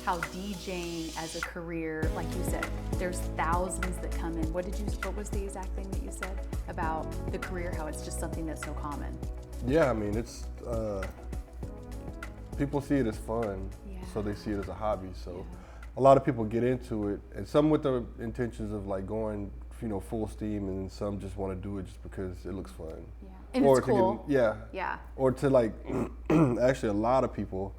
how DJing as a career, like you said, there's thousands that come in. What was the exact thing that you said about the career, how it's just something that's so common? Yeah, I mean, it's, people see it as fun, Yeah. so they see it as a hobby. So a lot of people get into it, and some with the intentions of like going, full steam, and some just want to do it just because it looks fun. Yeah. And or it's to cool. Yeah. Or to like, actually a lot of people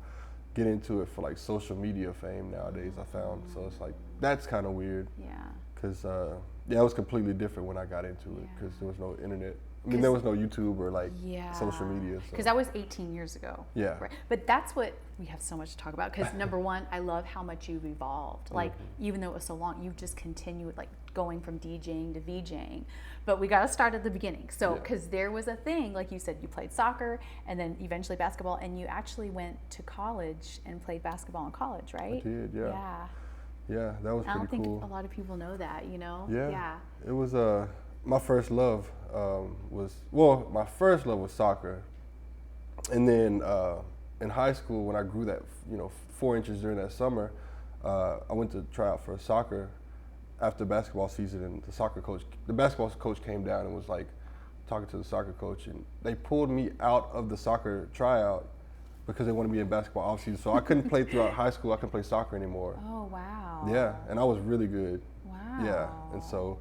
get into it for like social media fame nowadays, I found. So it's like, that's kind of weird. Yeah. Cause it was completely different when I got into it, cause there was no internet. I mean, there was no YouTube or like social media. Because that was 18 years ago. Yeah. Right. But that's what we have so much to talk about. Because number one, I love how much you've evolved. Like, even though it was so long, you've just continued like going from DJing to VJing. But we got to start at the beginning. So, because there was a thing, like you said, you played soccer and then eventually basketball, and you actually went to college and played basketball in college, right? I did, yeah. Yeah. Yeah, that was pretty cool. I don't think a lot of people know that, Yeah. It was my first love my first love was soccer, and then in high school when I grew that 4 inches during that summer, I went to try out for soccer after basketball season, and the basketball coach came down and was like talking to the soccer coach, and they pulled me out of the soccer tryout because they wanted me in basketball off season. So I couldn't play throughout high school. I couldn't play soccer anymore. Oh, wow. Yeah, and I was really good. Wow. Yeah, and so.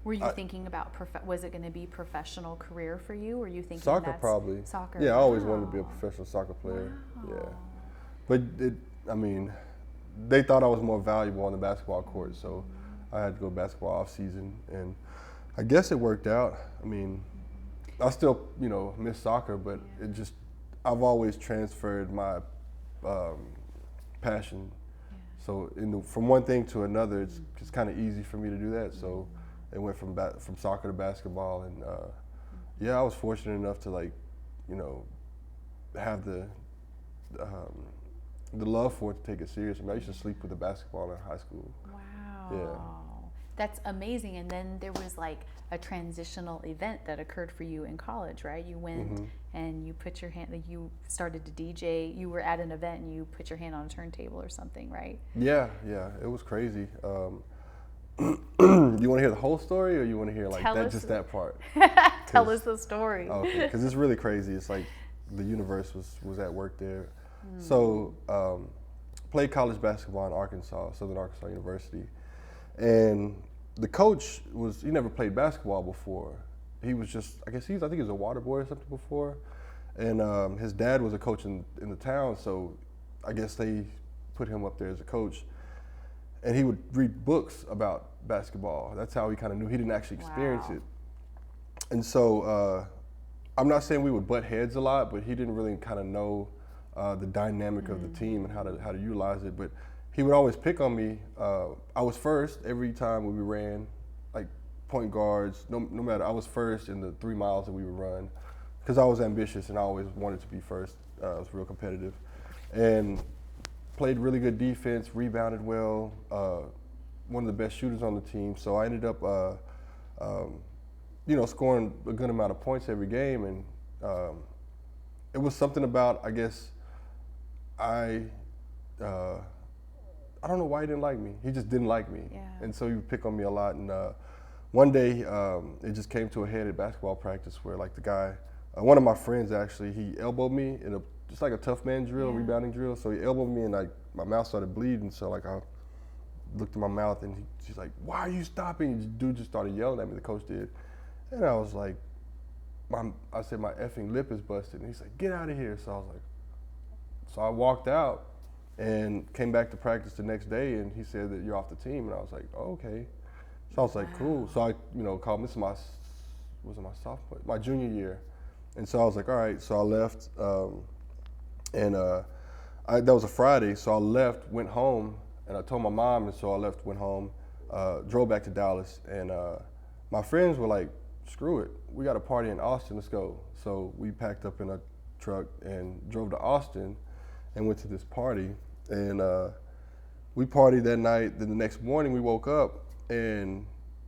Were you thinking about, was it going to be professional career for you? Or were you thinking soccer probably? Soccer. Yeah, I always wanted to be a professional soccer player. Wow. Yeah, but they thought I was more valuable on the basketball court, so I had to go basketball off season, and I guess it worked out. I mean, I still miss soccer, but I've always transferred my passion. So from one thing to another, it's kind of easy for me to do that. So it went from soccer to basketball, and I was fortunate enough to have the love for it to take it serious. I mean, I used to sleep with the basketball in high school. Wow. Yeah. That's amazing. And then there was like a transitional event that occurred for you in college, right? You went and you put your hand, you started to DJ, you were at an event and you put your hand on a turntable or something, right? Yeah, it was crazy. You want to hear the whole story, or you want to hear just that part? Tell us the story. Okay, because it's really crazy. It's like the universe was at work there. So played college basketball in Arkansas, Southern Arkansas University, and the coach he never played basketball before. He was just, I think he was a water boy or something before, and his dad was a coach in the town, so I guess they put him up there as a coach. And he would read books about basketball. That's how he kind of knew. He didn't actually experience it. And so I'm not saying we would butt heads a lot, but he didn't really kind of know the dynamic of the team and how to utilize it. But he would always pick on me. I was first every time when we ran, like point guards, no matter. I was first in the 3 miles that we would run because I was ambitious and I always wanted to be first. I was real competitive. And played really good defense, rebounded well, one of the best shooters on the team. So I ended up, scoring a good amount of points every game. And it was something about, I guess, I don't know why he didn't like me. He just didn't like me. Yeah. And so he would pick on me a lot. And one day, it just came to a head at basketball practice where like the guy, one of my friends actually, he elbowed me in just like a tough man drill, rebounding drill. So he elbowed me and my mouth started bleeding. So like I looked at my mouth and she's like, "Why are you stopping?" And the dude just started yelling at me, the coach did. And I was like, I said, "My effing lip is busted." And he's like, "Get out of here." So I was like, so I walked out and came back to practice the next day and he said that you're off the team. And I was like, "Oh, okay." So I was like, cool. So I, called him. This is my junior year. And so I was like, all right. So I left. That was a Friday, so I left, went home, and I told my mom, and so I left, went home, drove back to Dallas, and my friends were like, screw it, we got a party in Austin, let's go. So we packed up in a truck and drove to Austin and went to this party, and we partied that night. Then the next morning we woke up, and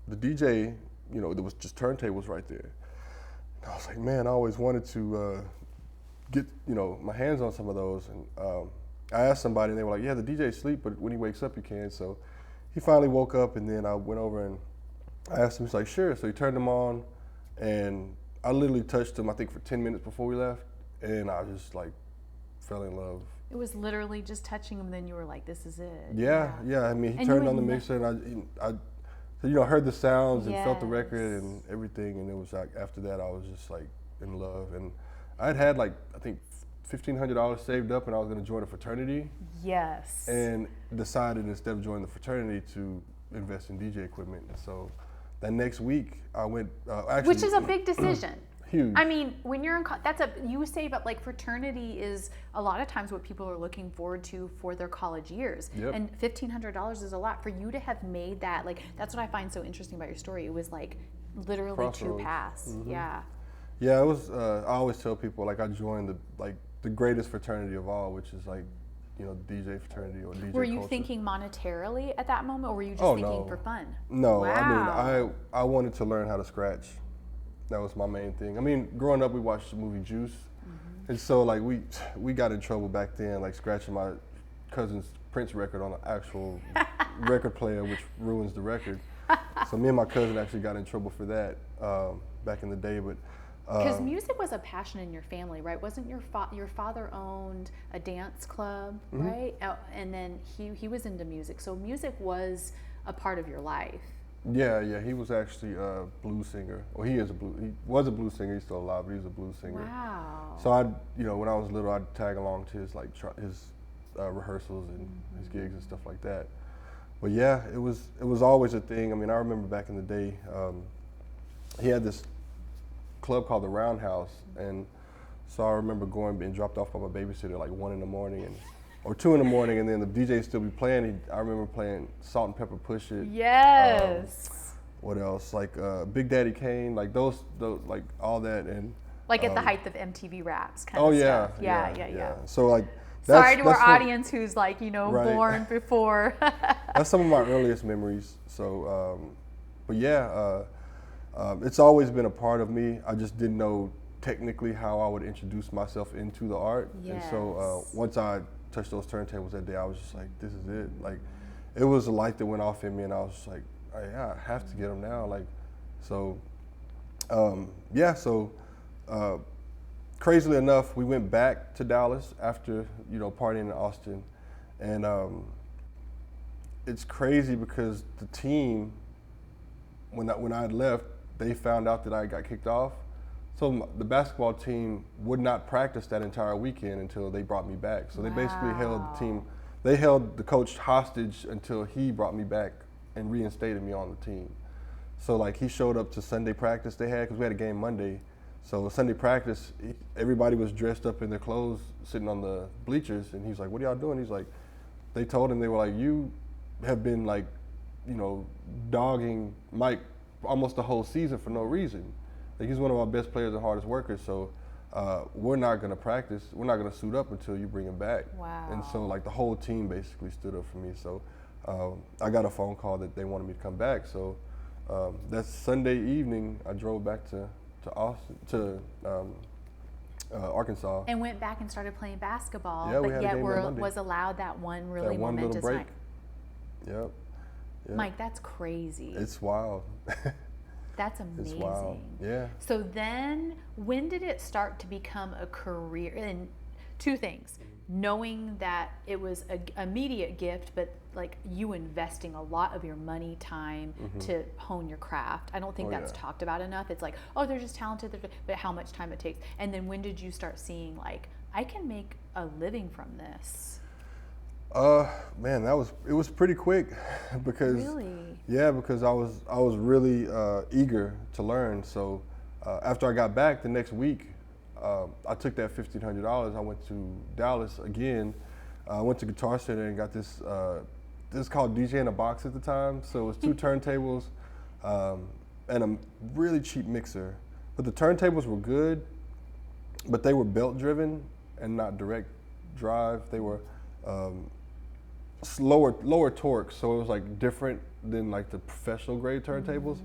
the DJ, there was just turntables right there. And I was like, man, I always wanted to get my hands on some of those, and I asked somebody, and they were like, "Yeah, the DJ sleep, but when he wakes up, he can." So he finally woke up, and then I went over and I asked him. He's like, "Sure." So he turned them on, and I literally touched him, I think, for 10 minutes before we left, and I just like fell in love. It was literally just touching him, then you were like, "This is it." Yeah. I mean, he And turned on the mixer, and I so, heard the sounds and felt the record Yes. and everything, and it was like after that I was just like in love, and I'd had like I think $1,500 saved up, and I was going to join a fraternity, Yes. and decided instead of joining the fraternity to invest in DJ equipment. And so that next week I went. Actually, Which is a big decision. Huge. I mean, when you're in, you save up, like fraternity is a lot of times what people are looking forward to for their college years. Yep. And $1,500 is a lot for you to have made that. Like, that's what I find so interesting about your story. It was like literally Crossroads. two paths. Yeah. Yeah, it was. I always tell people like I joined the greatest fraternity of all, which is like, DJ fraternity or DJ. Were you culture. thinking monetarily at that moment, or were you just Oh, thinking no. for fun? No, Wow. I mean, I wanted to learn how to scratch. That was my main thing. I mean, growing up, we watched the movie Juice, and so like we got in trouble back then, like scratching my cousin's Prince record on an actual record player, which ruins the record. So me and my cousin actually got in trouble for that back in the day, but. Because music was a passion in your family, right? Wasn't your father owned a dance club, right? And then he was into music, so music was a part of your life. Yeah, he was actually a blues singer. Well, he was a blues singer. He's still alive, but he was a blues singer. Wow. So when I was little, I'd tag along to his his rehearsals and his gigs and stuff like that. But yeah, it was always a thing. I mean, I remember back in the day, he had this club called the Roundhouse, and so I remember going being dropped off by my babysitter like 1 a.m. or 2 a.m, and then the DJ still be playing. I remember playing Salt and Pepper Push It. Yes. What else? Like Big Daddy Kane, like those like all that, and Like at the height of MTV Raps kind oh of yeah, stuff. Yeah. So like, Sorry to our that's audience who's like, Right. born before. That's some of my earliest memories. So, but yeah, it's always been a part of me. I just didn't know technically how I would introduce myself into the art. And so Yes. once I touched those turntables that day, I was just like, this is it. Like, it was a light that went off in me, and I was just like, I have to get them now. Like, so, crazily enough, we went back to Dallas after, partying in Austin. And it's crazy because the team, when I had left, they found out that I got kicked off. So the basketball team would not practice that entire weekend until they brought me back. So they basically held the coach hostage until he brought me back and reinstated me on the team. So like he showed up to Sunday practice they had, because we had a game Monday. So Sunday practice, everybody was dressed up in their clothes, sitting on the bleachers, and he's like, "What are y'all doing?" He's like, they told him, they were like, "You have been like, dogging Mike almost the whole season for no reason. Like, he's one of our best players and hardest workers, so we're not gonna practice, we're not gonna suit up until you bring him back." Wow. And so like the whole team basically stood up for me. So I got a phone call that they wanted me to come back. So that Sunday evening, I drove back to Austin, to Arkansas. And went back and started playing basketball, Yeah, we but had a yet game on Monday. was allowed that one really That one momentous little break. night. Yep. Mike, that's crazy. It's wild. That's amazing. It's wild. Yeah. So then, when did it start to become a career? And two things: knowing that it was an immediate gift, but like you investing a lot of your money, time to hone your craft. I don't think that's talked about enough. It's like, oh, they're just talented, but how much time it takes. And then when did you start seeing like, I can make a living from this? Man, it was pretty quick because Really? Yeah, because I was really eager to learn. So after I got back the next week, I took that $1,500. I went to Dallas again. I went to Guitar Center and got this. This is called DJ in a Box at the time. So it was 2 turntables and a really cheap mixer. But the turntables were good, but they were belt driven and not direct drive. They were lower torque, so it was like different than like the professional grade turntables.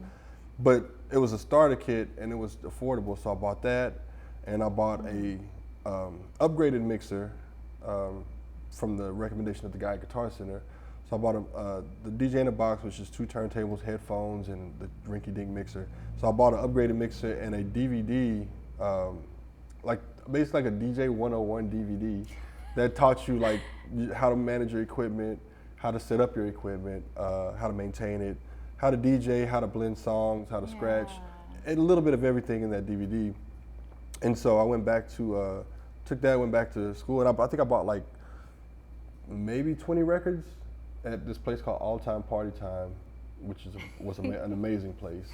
But it was a starter kit and it was affordable, so I bought that, and I bought a upgraded mixer from the recommendation of the guy at Guitar Center. So I bought the DJ in a box, which is 2 turntables, headphones, and the rinky-dink mixer. So I bought an upgraded mixer and a DVD, like basically like a DJ 101 DVD that taught you like how to manage your equipment, how to set up your equipment, how to maintain it, how to DJ, how to blend songs, how to scratch, and a little bit of everything in that DVD. And so I went back to, went back to school, and I think I bought like maybe 20 records at this place called All Time Party Time, which was an amazing place.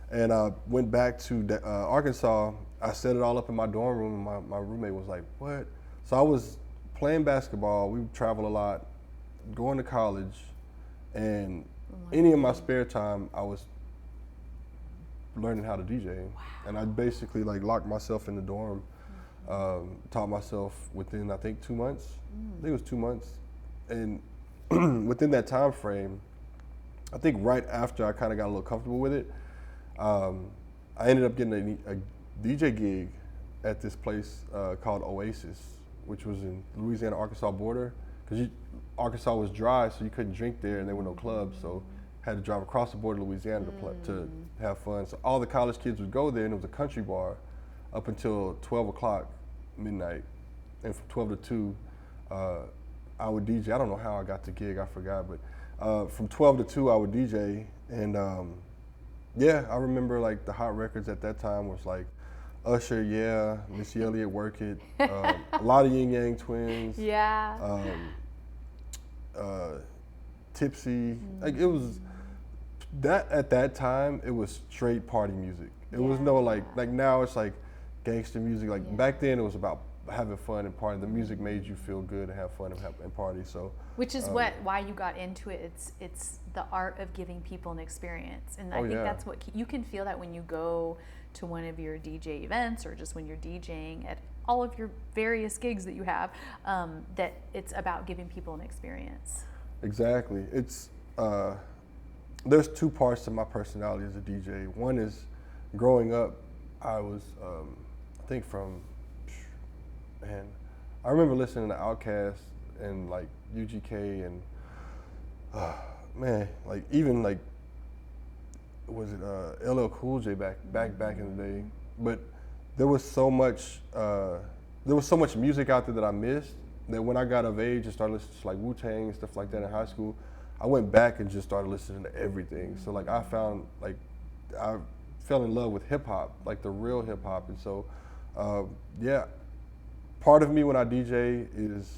And I went back to Arkansas. I set it all up in my dorm room, and my roommate was like, what? So I was playing basketball, we would travel a lot, going to college, and any of my spare time, I was learning how to DJ. Wow. And I basically like locked myself in the dorm, taught myself within, I think, 2 months. I think it was 2 months. And within that time frame, I think right after I kind of got a little comfortable with it, I ended up getting a DJ gig at this place called Oasis, which was in Louisiana-Arkansas border. Because Arkansas was dry, so you couldn't drink there, and there were no clubs, so had to drive across the border to Louisiana to have fun. So all the college kids would go there, and it was a country bar up until 12 o'clock midnight. And from 12 to 2, I would DJ. I don't know how I got the gig, I forgot, but from 12 to 2, I would DJ. And yeah, I remember like the hot records at that time was like Usher, yeah, Missy Elliott, Work It, a lot of Yin Yang Twins. Yeah. Tipsy. Like it was, that at that time, it was straight party music. It was no like now it's like gangster music. Like back then it was about having fun and partying. The music made you feel good and have fun and party. So which is why you got into it. It's the art of giving people an experience, and I think that's what you can feel that when you go to one of your DJ events or just when you're DJing at all of your various gigs that you have, that it's about giving people an experience. Exactly. It's there's 2 parts to my personality as a DJ. One is growing up, I was I think from, man, I remember listening to Outkast and like UGK and man, like even like, was it LL Cool J back in the day? But there was so much music out there that I missed, that when I got of age and started listening to like Wu-Tang and stuff like that in high school, I went back and just started listening to everything. So like I fell in love with hip hop, like the real hip hop. And so yeah, part of me when I DJ is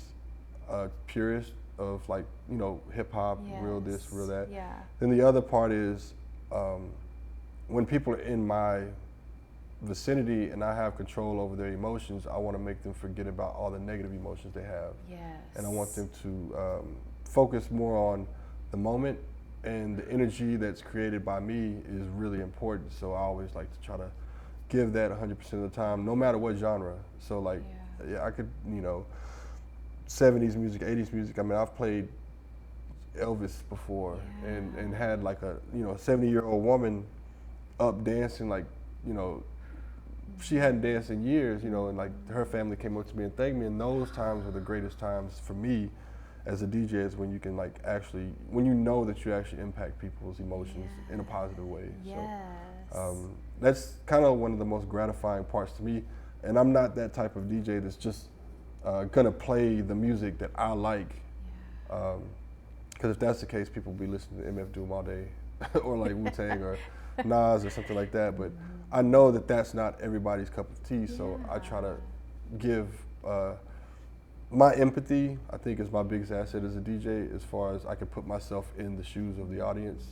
a purist of like, you know, hip hop, real this, real that. Yeah. Then the other part is when people are in my vicinity and I have control over their emotions, I want to make them forget about all the negative emotions they have. Yes. And I want them to focus more on the moment, and the energy that's created by me is really important. So I always like to try to give that 100% of the time, no matter what genre. So like, I could, you know, 70s music, 80s music. I mean, I've played Elvis before and had like a, you know, 70-year-old woman up dancing, like, you know, she hadn't danced in years, you know, and like her family came up to me and thanked me, and those times were the greatest times for me as a DJ, is when you can like actually, when you know that you actually impact people's emotions in a positive way. Yes. So that's kind of one of the most gratifying parts to me, and I'm not that type of DJ that's just gonna play the music that I like, because if that's the case, people will be listening to MF Doom all day, or like Wu-Tang or Nas or something like that, but I know that that's not everybody's cup of tea, so I try to give my empathy, I think, is my biggest asset as a DJ, as far as I can put myself in the shoes of the audience.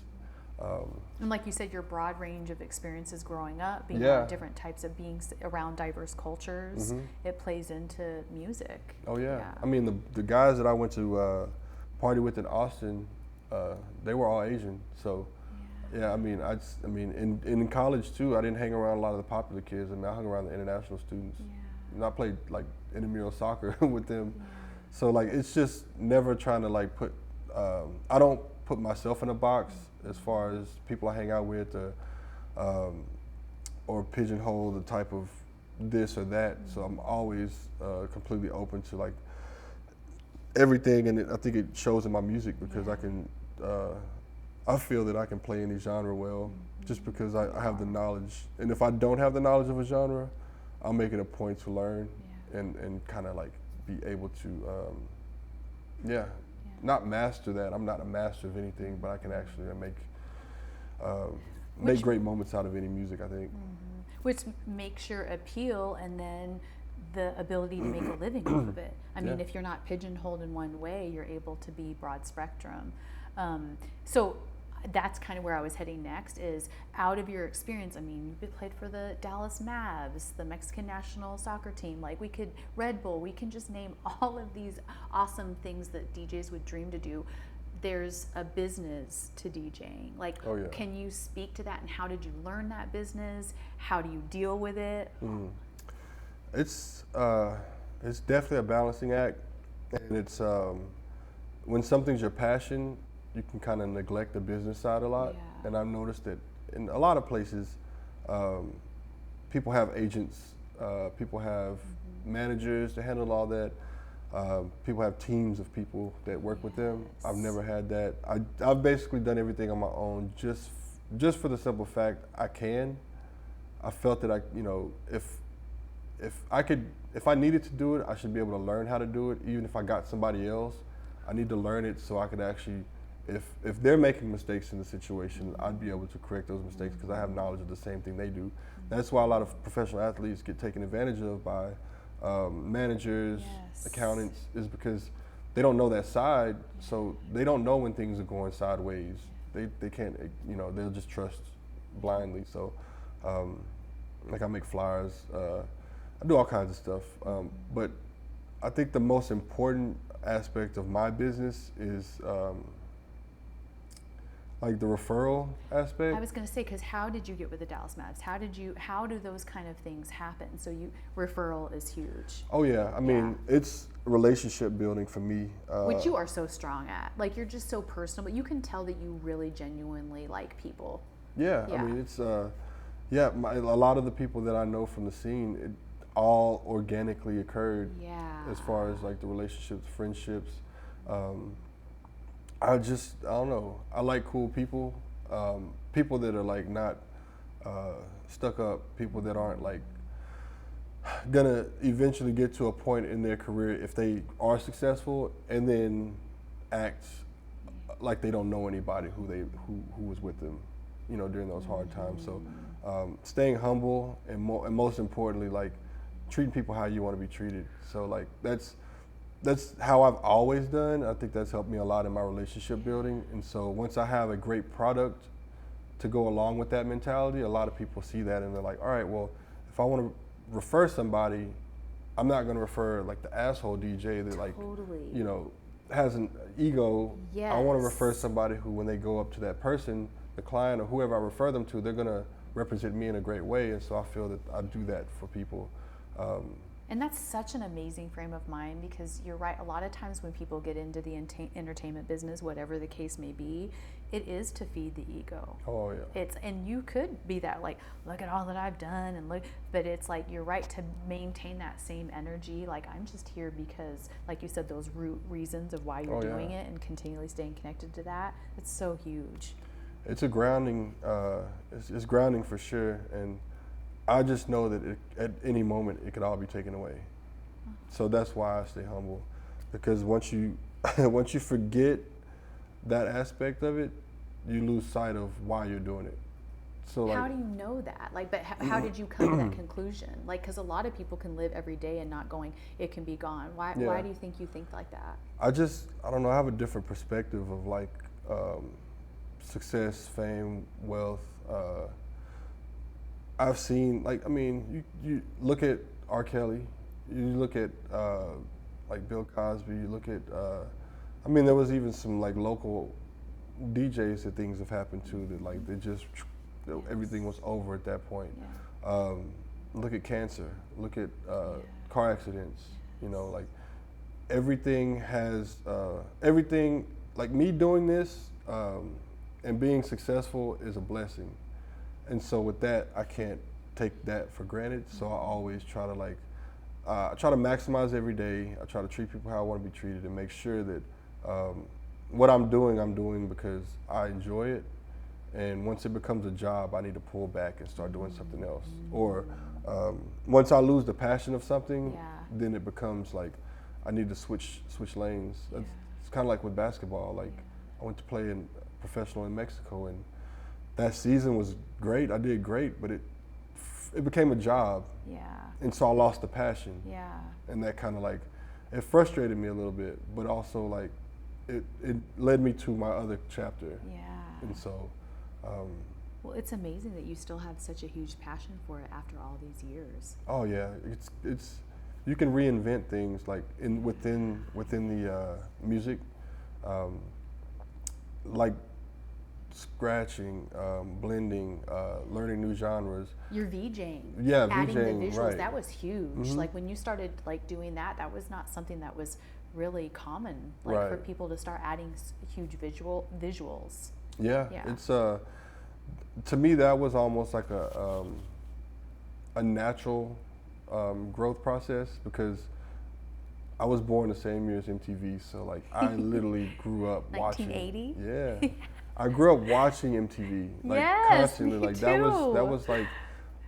And like you said, your broad range of experiences growing up, being around different types of beings, around diverse cultures, it plays into music. Oh yeah. I mean, the guys that I went to party with in Austin, they were all Asian, so yeah, I mean, in college too, I didn't hang around a lot of the popular kids. I mean, I hung around the international students. And I played like intramural soccer with them. So like, it's just never trying to like put, I don't put myself in a box as far as people I hang out with, or pigeonhole the type of this or that. So I'm always completely open to like everything, and I think it shows in my music because I can. I feel that I can play any genre well, just because I have the knowledge. And if I don't have the knowledge of a genre, I'll make it a point to learn and kind of like be able to, not master that. I'm not a master of anything, but I can actually make great moments out of any music, I think. Which makes your appeal, and then the ability to make a living off of it. I mean, if you're not pigeonholed in one way, you're able to be broad spectrum. So that's kind of where I was heading next, is out of your experience. I mean, you played for the Dallas Mavs, the Mexican national soccer team, like Red Bull, we can just name all of these awesome things that DJs would dream to do. There's a business to DJing. Like, can you speak to that, and how did you learn that business? How do you deal with it? It's definitely a balancing act, and it's when something's your passion, you can kind of neglect the business side a lot. And I've noticed that in a lot of places, people have agents, people have managers to handle all that. People have teams of people that work with them. I've never had that. I've basically done everything on my own, just for the simple fact I can. I felt that if I needed to do it, I should be able to learn how to do it. Even if I got somebody else, I need to learn it so I could actually, if they're making mistakes in the situation, I'd be able to correct those mistakes because I have knowledge of the same thing they do. That's why a lot of professional athletes get taken advantage of by managers, accountants, is because they don't know that side, so they don't know when things are going sideways. They can't, they'll just trust blindly. So, like I make flyers, I do all kinds of stuff, but I think the most important aspect of my business is like the referral aspect. I was going to say, because how did you get with the Dallas Mavs? How do those kind of things happen? So referral is huge. Oh yeah, I mean, it's relationship building for me. Which you are so strong at. Like, you're just so personal, but you can tell that you really genuinely like people. Yeah. I mean, it's, a lot of the people that I know from the scene, it all organically occurred. As far as like the relationships, friendships. I don't know. I like cool people, people that are like not stuck up, people that aren't like gonna eventually get to a point in their career if they are successful and then act like they don't know anybody who was with them, during those hard times. So staying humble and most importantly, like treating people how you want to be treated. So like that's how I've always done. I think that's helped me a lot in my relationship building. And so once I have a great product to go along with that mentality, a lot of people see that and they're like, all right, well, if I want to refer somebody, I'm not going to refer like the asshole DJ that like, has an ego. I want to refer somebody who, when they go up to that person, the client or whoever I refer them to, they're going to represent me in a great way. And so I feel that I do that for people. And that's such an amazing frame of mind, because you're right. A lot of times when people get into the entertainment business, whatever the case may be, it is to feed the ego. Oh yeah. And you could be that, like, look at all that I've done, and look. But it's like, you're right to maintain that same energy. Like, I'm just here because, like you said, those root reasons of why you're doing it, and continually staying connected to that. It's so huge. It's a grounding. It's grounding for sure, and I just know that at any moment it could all be taken away. So that's why I stay humble, because once you forget that aspect of it, you lose sight of why you're doing it. So how do you know that? Like, but how did you come to that conclusion? Like, because a lot of people can live every day and not going, it can be gone. Why do you think like that? I don't know. I have a different perspective of like success, fame, wealth. I've seen, like, I mean, you look at R. Kelly, you look at like Bill Cosby, you look at, I mean, there was even some like local DJs that things have happened to that like they just, everything was over at that point. Look at cancer, look at car accidents, like everything has, like me doing this and being successful is a blessing. And so with that, I can't take that for granted. So I always try to like I try to maximize every day. I try to treat people how I want to be treated and make sure that what I'm doing because I enjoy it. And once it becomes a job, I need to pull back and start doing something else. Or once I lose the passion of something, then it becomes like I need to switch lanes. It's kind of like with basketball. Like I went to play in professional in Mexico, and that season was great. I did great, but it became a job. Yeah. And so I lost the passion. Yeah. And that kind of like, it frustrated me a little bit, but also like, it led me to my other chapter. Yeah. And so. Well, it's amazing that you still have such a huge passion for it after all these years. Oh yeah, it's you can reinvent things like within the music, like scratching, blending, learning new genres. You're VJing. Yeah, adding VJing, the visuals, right. That was huge. Like when you started like doing that, that was not something that was really common. Like for people to start adding huge visuals. Yeah, it's to me that was almost like a natural growth process because I was born the same year as MTV, so like I literally grew up watching. 1980. Yeah, I grew up watching MTV like constantly. Me like too. that was like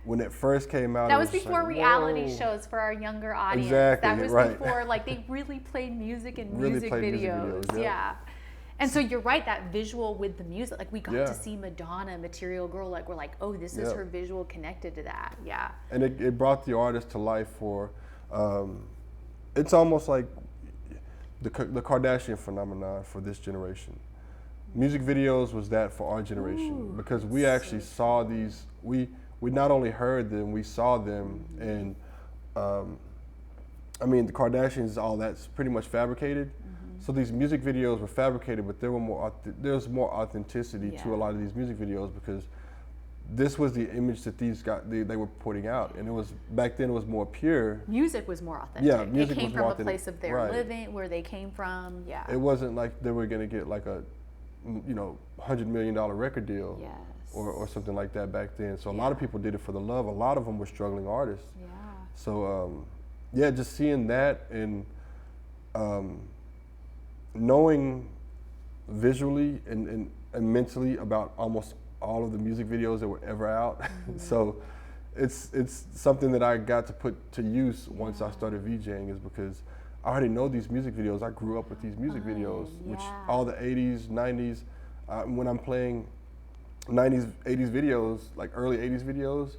when it first came out. That was just before like, reality whoa. shows for our younger audience. Exactly, That was right. before like they really played music and Really music played music videos. videos, Yeah. And so you're right, that visual with the music, like we got Yeah. to see Madonna, Material Girl, like we're like, oh, this is her visual connected to that. Yeah. And it brought the artist to life for, it's almost like the Kardashian phenomenon for this generation. Music videos was that for our generation because we actually saw these, we not only heard them, we saw them, and I mean the Kardashians, all that's pretty much fabricated. So these music videos were fabricated, but there was more authenticity to a lot of these music videos because this was the image that they were putting out, and it was back then it was more pure. Music was more authentic. Yeah, music it came was from more a authentic. place of their living, where they came from. Yeah. It wasn't like they were gonna get like a, $100 million record deal. Yes. Or something like that back then. So a lot of people did it for the love. A lot of them were struggling artists. Yeah. So just seeing that and knowing visually and mentally about almost all of the music videos that were ever out. So it's something that I got to put to use once I started VJing, is because I already know these music videos. I grew up with these music videos, which all the 80s, 90s, when I'm playing 90s, 80s videos, like early 80s videos,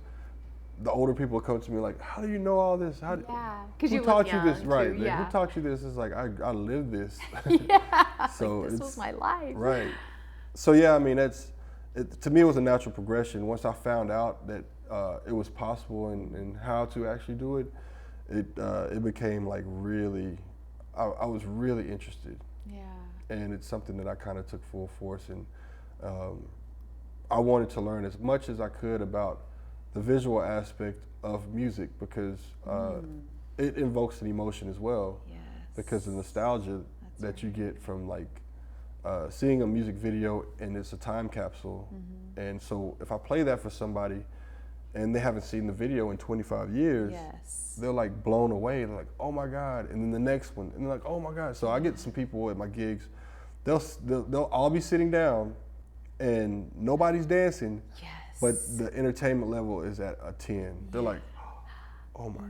the older people come to me like, how do you know all this? Who taught you this? Right. Too, Who taught you this? It's like, I lived this. So like, this was my life. Right. So yeah, I mean, to me, it was a natural progression. Once I found out that it was possible and how to actually do it, it became like really, I was really interested. Yeah. And it's something that I kind of took full force, and I wanted to learn as much as I could about the visual aspect of music because it invokes an emotion as well. Yes. Because the nostalgia that you get from like seeing a music video, and it's a time capsule. And so if I play that for somebody and they haven't seen the video in 25 years, they're like blown away. They're like, oh my God. And then the next one, and they're like, oh my God. So I get some people at my gigs, they'll all be sitting down and nobody's dancing, but the entertainment level is at a 10. They're like, oh my.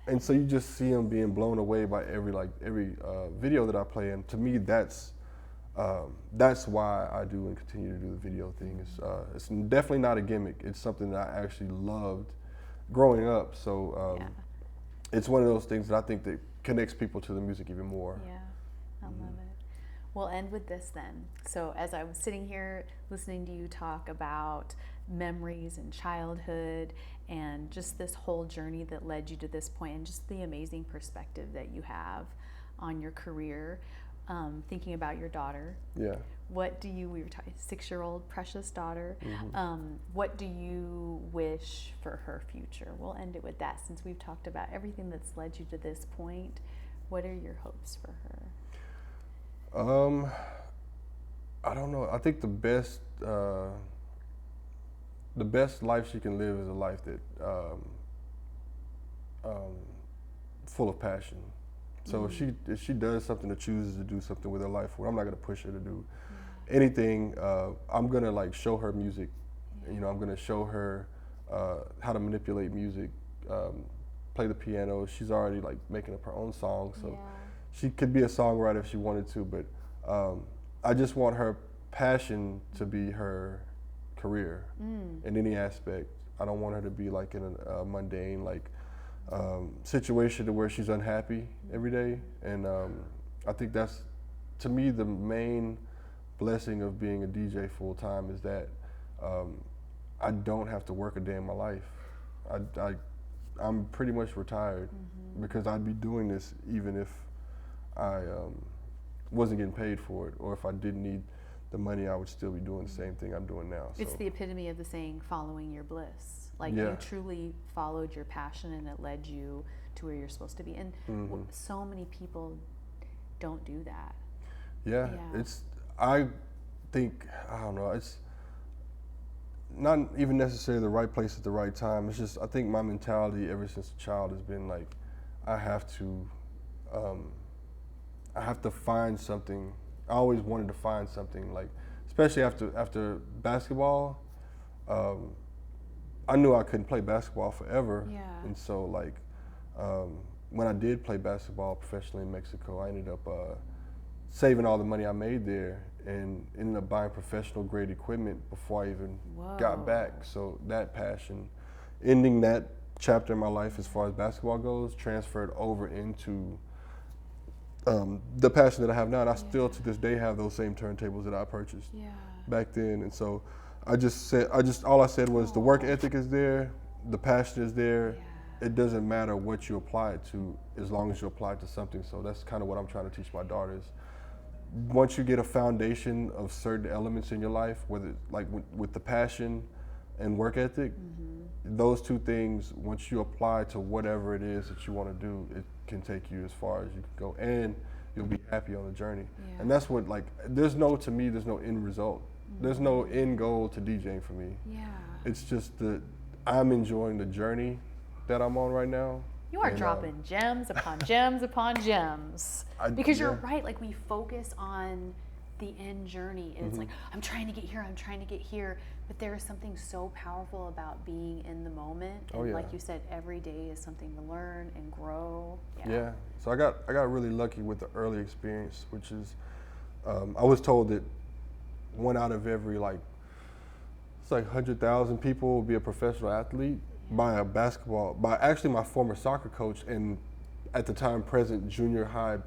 And so you just see them being blown away by every video that I play. And to me, that's why I do and continue to do the video thing. It's definitely not a gimmick. It's something that I actually loved growing up. So it's one of those things that I think that connects people to the music even more. Yeah, I love it. We'll end with this then. So as I was sitting here listening to you talk about memories and childhood and just this whole journey that led you to this point, and just the amazing perspective that you have on your career, thinking about your daughter. Yeah. What do you, we were talking, 6-year-old precious daughter, what do you wish for her future? We'll end it with that, since we've talked about everything that's led you to this point. What are your hopes for her? I don't know. I think the best life she can live is a life that full of passion. So if she does something or chooses to do something with her life, well, I'm not gonna push her to do anything. I'm gonna like show her music. You know, I'm gonna show her how to manipulate music, play the piano. She's already like making up her own songs, so she could be a songwriter if she wanted to. But I just want her passion to be her career in any aspect. I don't want her to be like in a mundane like situation to where she's unhappy every day. And I think that's, to me, the main blessing of being a DJ full time is that I don't have to work a day in my life. I'm pretty much retired because I'd be doing this even if I wasn't getting paid for it, or if I didn't need the money, I would still be doing the same thing I'm doing now. It's the epitome of the saying, following your bliss. Like you truly followed your passion and it led you to where you're supposed to be. And so many people don't do that. Yeah, I think, I don't know, it's not even necessarily the right place at the right time. It's just, I think my mentality ever since a child has been like, I have to find something. I always wanted to find something, like, especially after basketball. I knew I couldn't play basketball forever, and so like when I did play basketball professionally in Mexico, I ended up saving all the money I made there and ended up buying professional grade equipment before I even got back. So that passion, ending that chapter in my life as far as basketball goes, transferred over into the passion that I have now. And I still to this day have those same turntables that I purchased back then. And so all I said was the work ethic is there, the passion is there. It doesn't matter what you apply it to as long as you apply it to something. So that's kind of what I'm trying to teach my daughters. Once you get a foundation of certain elements in your life, whether like with the passion and work ethic, those two things, once you apply to whatever it is that you want to do, it can take you as far as you can go, and you'll be happy on the journey. And that's what, like, there's no end result. There's no end goal to DJing for me. It's just that I'm enjoying the journey that I'm on right now. You are dropping gems upon gems upon gems. Because you're right, like we focus on the end journey. And it's like, I'm trying to get here. But there is something so powerful about being in the moment. And like you said, every day is something to learn and grow. So I got really lucky with the early experience, which is, I was told that one out of every it's like 100,000 people will be a professional athlete by actually my former soccer coach and at the time present junior high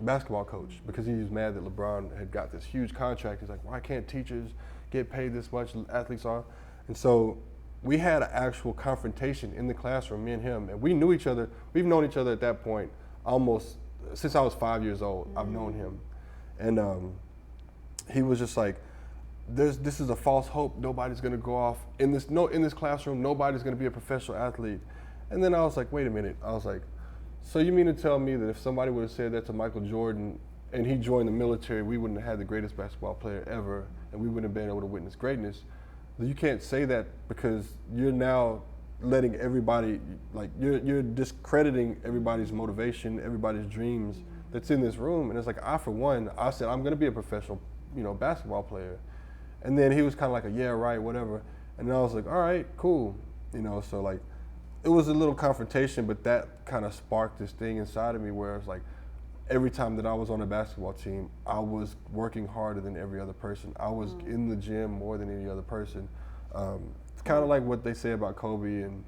basketball coach, because he was mad that LeBron had got this huge contract. He's like, why can't teachers get paid this much, athletes are? And so we had an actual confrontation in the classroom, me and him, and we knew each other. We've known each other at that point almost since I was 5 years old. I've known him. And he was just like, this is a false hope. Nobody's gonna go off in this classroom. Nobody's gonna be a professional athlete. And then I was like, wait a minute. I was like, so you mean to tell me that if somebody would have said that to Michael Jordan and he joined the military, we wouldn't have had the greatest basketball player ever, and we wouldn't have been able to witness greatness? You can't say that, because you're now letting everybody, like, you're discrediting everybody's motivation, everybody's dreams that's in this room. And it's like, I said, I'm gonna be a professional, basketball player. And then he was kind of like, yeah, right, whatever. And then I was like, all right, cool. So like, it was a little confrontation, but that kind of sparked this thing inside of me where it's like, every time that I was on a basketball team, I was working harder than every other person. I was in the gym more than any other person. It's kind of like what they say about Kobe, and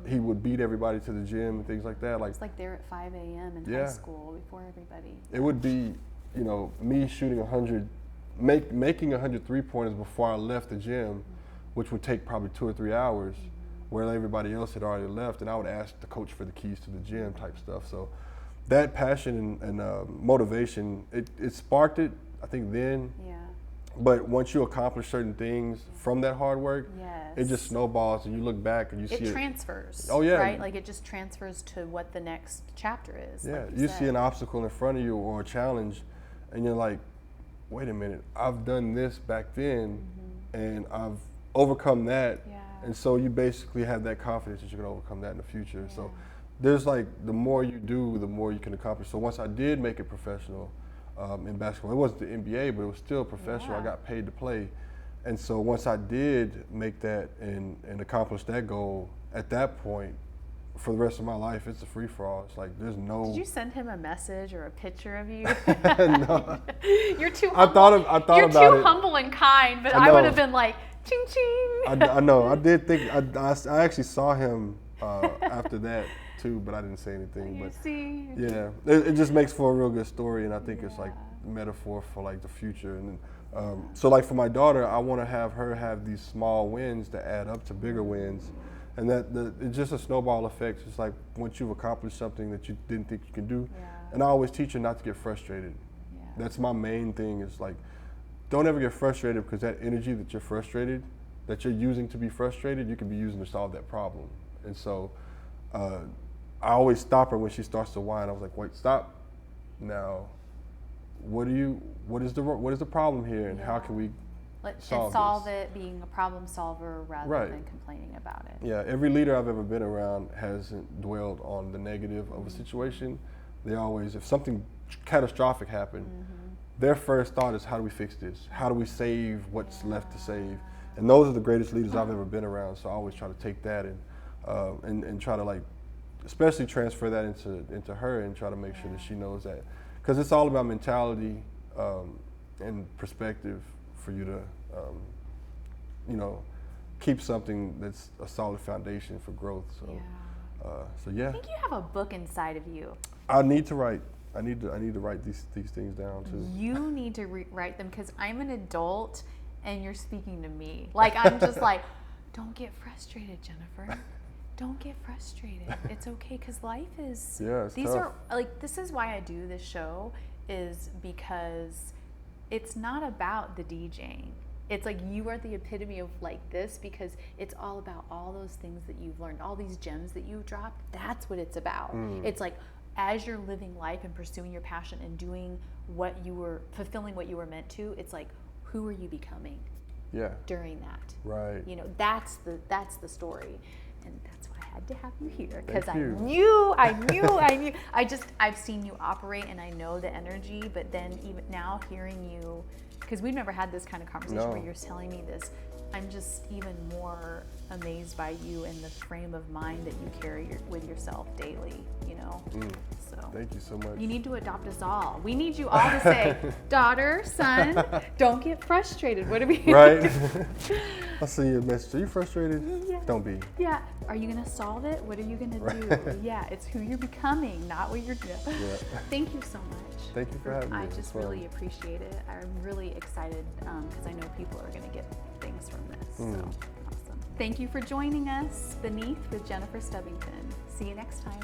he would beat everybody to the gym and things like that. Like, it's like they're at 5 a.m. in high school before everybody. It would be, me shooting 100, making 100 3-pointers before I left the gym, which would take probably 2 or 3 hours, where everybody else had already left, and I would ask the coach for the keys to the gym type stuff. So that passion and motivation, it sparked it, I think, then. But once you accomplish certain things from that hard work, it just snowballs, and you look back and you see it. It transfers. Right? Like, it just transfers to what the next chapter is. Yeah, like you see an obstacle in front of you or a challenge, and you're like, wait a minute, I've done this back then, and I've overcome that. And so you basically have that confidence that you're going to overcome that in the future. So there's like, the more you do, the more you can accomplish. So once I did make it professional in basketball, it wasn't the NBA, but it was still professional. I got paid to play. And so once I did make that and accomplish that goal, at that point, for the rest of my life, it's a free for all. It's like there's no. Did you send him a message or a picture of you? No. You're too humble. I thought You're about too it. humble and kind, but I would have been like, ching ching. I know. I did think. I actually saw him after that too, but I didn't say anything. You But see. yeah, it just makes for a real good story, and I think it's like a metaphor for like the future. And so like for my daughter, I want to have her have these small wins that add up to bigger wins. And it's just a snowball effect. It's like once you've accomplished something that you didn't think you can do, and I always teach her not to get frustrated. Yeah. That's my main thing. Is like, don't ever get frustrated, because that energy that you're frustrated, that you're using to be frustrated, you can be using to solve that problem. And so, I always stop her when she starts to whine. I was like, wait, stop. Now, what is the problem here, and how can we solve it, being a problem solver rather than complaining about it. Yeah, every leader I've ever been around hasn't dwelled on the negative of a situation. They always, if something catastrophic happened, their first thought is, how do we fix this? How do we save what's left to save? And those are the greatest leaders I've ever been around. So I always try to take that and try to, like, especially transfer that into her, and try to make sure that she knows that, because it's all about mentality and perspective for you to, keep something that's a solid foundation for growth. So, I think you have a book inside of you. I need to write. I need to write these things down too. You need to write them, because I'm an adult, and you're speaking to me. Like, I'm just like, don't get frustrated, Jennifer. Don't get frustrated. It's okay, because life is. Yeah, these tough. are like, this is why I do this show, is because it's not about the DJing. It's like, you are the epitome of like this, because it's all about all those things that you've learned, all these gems that you've dropped. That's what it's about. It's like, as you're living life and pursuing your passion and doing fulfilling what you were meant to, it's like, who are you becoming? Yeah. During that. Right. That's the story. And that's why I had to have you here, because Thank you. I knew. I've seen you operate, and I know the energy, but then even now hearing you, because we've never had this kind of conversation where you're telling me this, I'm just even more amazed by you and the frame of mind that you carry with yourself daily, So Thank you so much. you need to adopt us all. We need you all to say, daughter, son, don't get frustrated. What are we Right? I'll send you a message. Are you frustrated? Yeah. Don't be. Yeah. Are you going to solve it? What are you going to do? Yeah, it's who you're becoming, not what you're doing. Yeah. Thank you so much. Thank you for having me. I It was just fun. really appreciate it. I'm really excited, because I know people are going to get things from this. So awesome. Thank you for joining us, Beneath with Jennifer Stubbington. See you next time.